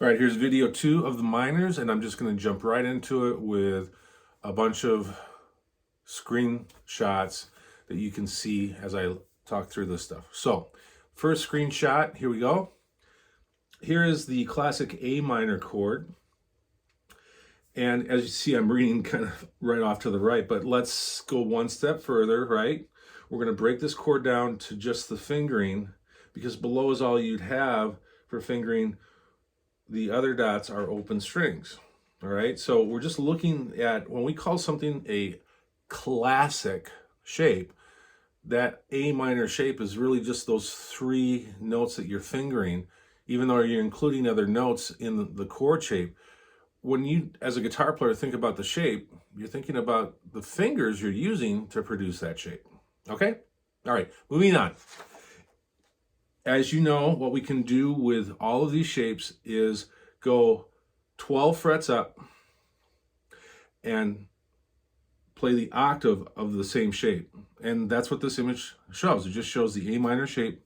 All right, here's video 2 of the minors, and I'm just going to jump right into it with a bunch of screenshots that you can see as I talk through this stuff. So, first screenshot, here we go. Here is the classic A minor chord. And as you see, I'm reading kind of right off to the right, but let's go one step further, right? We're going to break this chord down to just the fingering, because below is all you'd have for fingering. The other dots are open strings. All right, so we're just looking at, when we call something a classic shape, that A minor shape is really just those 3 notes that you're fingering, even though you're including other notes in the chord shape. When you, as a guitar player, think about the shape, you're thinking about the fingers you're using to produce that shape. Okay? All right, moving on. As you know, what we can do with all of these shapes is go 12 frets up and play the octave of the same shape. And that's what this image shows. It just shows the A minor shape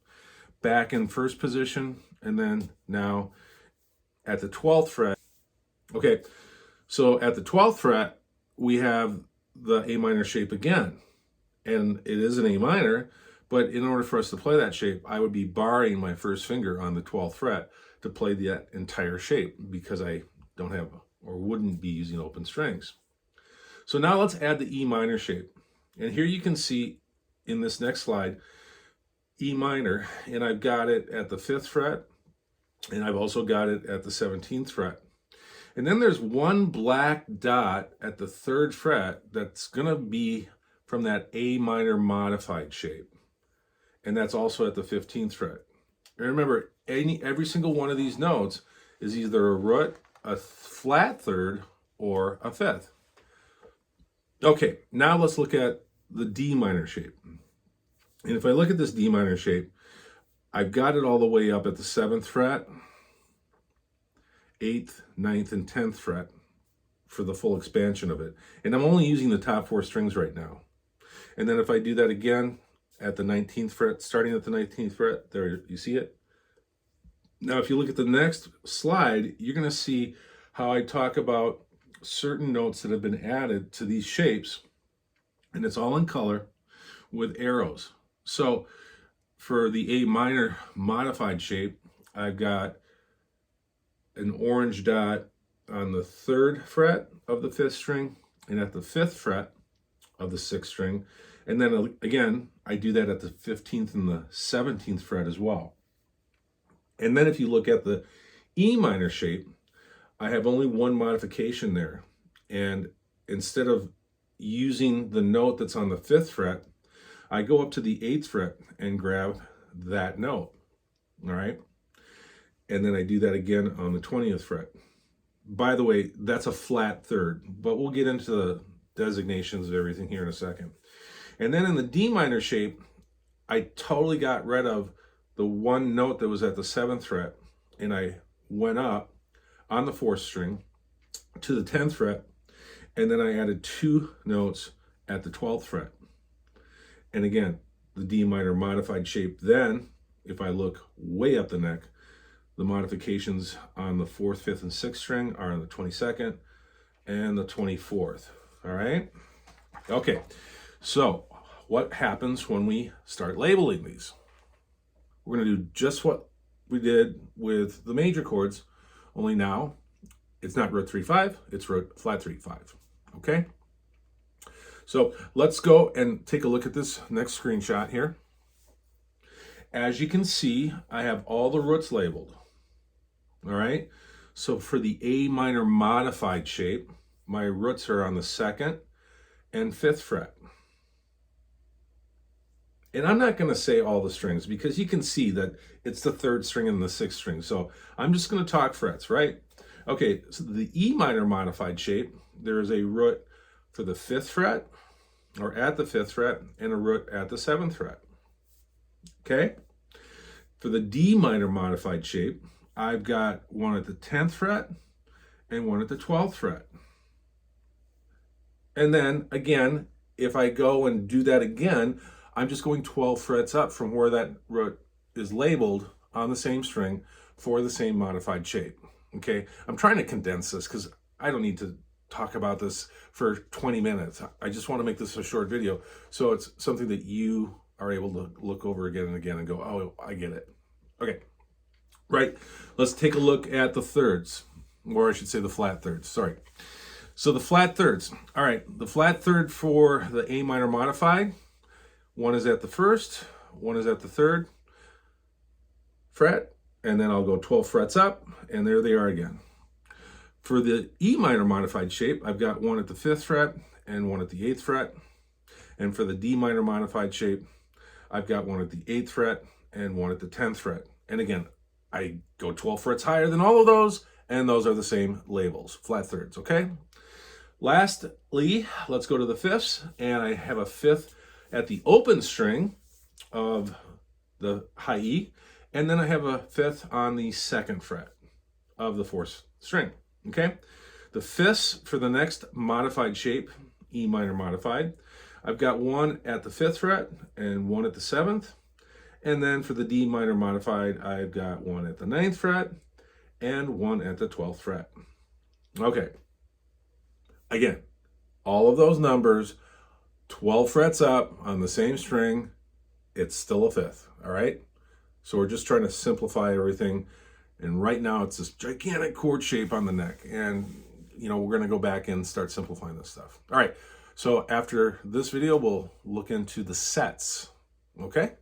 back in first position, and then now at the 12th fret. Okay, so at the 12th fret, we have the A minor shape again. And it is an A minor, but in order for us to play that shape, I would be barring my first finger on the 12th fret to play that entire shape, because I don't have or wouldn't be using open strings. So now let's add the E minor shape. And here you can see in this next slide, E minor, and I've got it at the 5th fret, and I've also got it at the 17th fret. And then there's one black dot at the 3rd fret that's gonna be from that A minor modified shape. And that's also at the 15th fret. And remember, every single one of these notes is either a root, a flat third, or a 5th. Okay, now let's look at the D minor shape. And if I look at this D minor shape, I've got it all the way up at the 7th fret, 8th, 9th, and 10th fret for the full expansion of it. And I'm only using the top 4 strings right now. And then if I do that again at the 19th fret, starting at the 19th fret, there you see it. Now, if you look at the next slide, you're going to see how I talk about certain notes that have been added to these shapes, and it's all in color with arrows. So for the A minor modified shape, I've got an orange dot on the 3rd fret of the 5th string and at the 5th fret of the 6th string. And then again, I do that at the 15th and the 17th fret as well. And then if you look at the E minor shape, I have only one modification there. And instead of using the note that's on the 5th fret, I go up to the 8th fret and grab that note, all right? And then I do that again on the 20th fret. By the way, that's a flat third, but we'll get into the designations of everything here in a second. And then in the D minor shape, I totally got rid of the one note that was at the 7th fret, and I went up on the 4th string to the 10th fret, and then I added 2 notes at the 12th fret. And again, the D minor modified shape. Then, if I look way up the neck, the modifications on the 4th, 5th, and 6th string are on the 22nd and the 24th. All right? Okay, so what happens when we start labeling these? We're going to do just what we did with the major chords, only now it's not root 3-5, it's root flat 3-5. Okay? So let's go and take a look at this next screenshot here. As you can see, I have all the roots labeled. All right? So for the A minor modified shape, my roots are on the 2nd and 5th fret. And I'm not going to say all the strings, because you can see that it's the 3rd string and the 6th string. So I'm just going to talk frets, right? Okay, so the E minor modified shape, there is a root for the 5th fret, or at the 5th fret, and a root at the 7th fret. Okay? For the D minor modified shape, I've got one at the 10th fret and one at the 12th fret. And then again, if I go and do that again, I'm just going 12 frets up from where that root is labeled on the same string for the same modified shape. Okay, I'm trying to condense this because I don't need to talk about this for 20 minutes. I just want to make this a short video so it's something that you are able to look over again and again and go, oh, I get it. Okay, right. Let's take a look at the thirds, or I should say the flat thirds. Sorry. So the flat thirds. All right, the flat third for the A minor modified, one is at the first, one is at the third fret, and then I'll go 12 frets up, and there they are again. For the E minor modified shape, I've got one at the 5th fret and one at the 8th fret. And for the D minor modified shape, I've got one at the 8th fret and one at the 10th fret. And again, I go 12 frets higher than all of those, and those are the same labels, flat thirds, okay? Lastly, let's go to the fifths, and I have a 5th at the open string of the high E, and then I have a 5th on the 2nd fret of the 4th string. Okay, the 5ths for the next modified shape, E minor modified, I've got one at the 5th fret and one at the 7th. And then for the D minor modified, I've got one at the 9th fret and one at the 12th fret. Okay, again, all of those numbers, 12 frets up on the same string, it's still a 5th, all right? So we're just trying to simplify everything. And right now it's this gigantic chord shape on the neck. And, you know, we're going to go back and start simplifying this stuff. All right. So after this video, we'll look into the sets. Okay?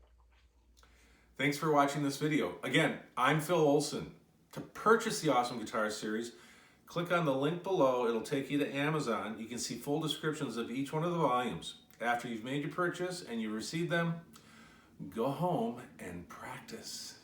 Thanks for watching this video. Again, I'm Phil Olson. To purchase the Awesome Guitar Series, click on the link below. It'll take you to Amazon. You can see full descriptions of each one of the volumes. After you've made your purchase and you receive them, go home and practice.